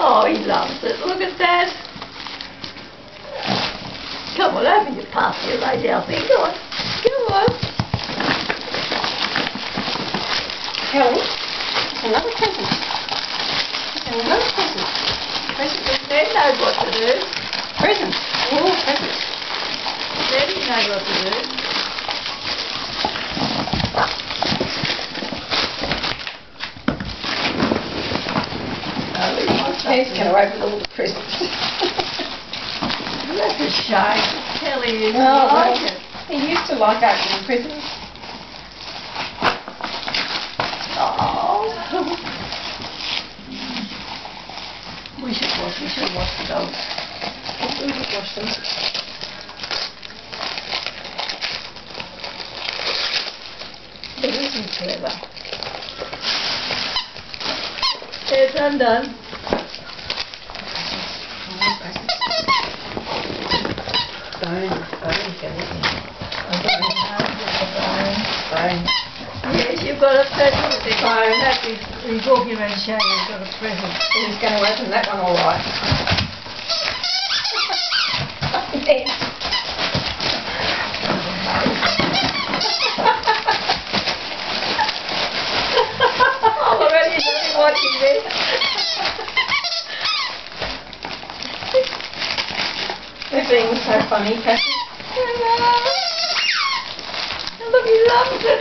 Oh, he loves it. Look at that. Come on, open your pasty, lady Alfie. Go on. Go on. Kelly, it's another present. It's another present. Present. Ned knows what to do. Present. Oh, present. Ned knows what to do. He's going to open all the presents. That's a shame. Kelly is like it. He used to like opening presents. Oh. We should wash the dogs. We should wash them. It isn't clever. It's undone. Yes, you've got a present with the phone. He's walking around showing you've got a present. He's going to open that one all right. I'm already watching this. They're being so funny, Kathy. Look, he loves it.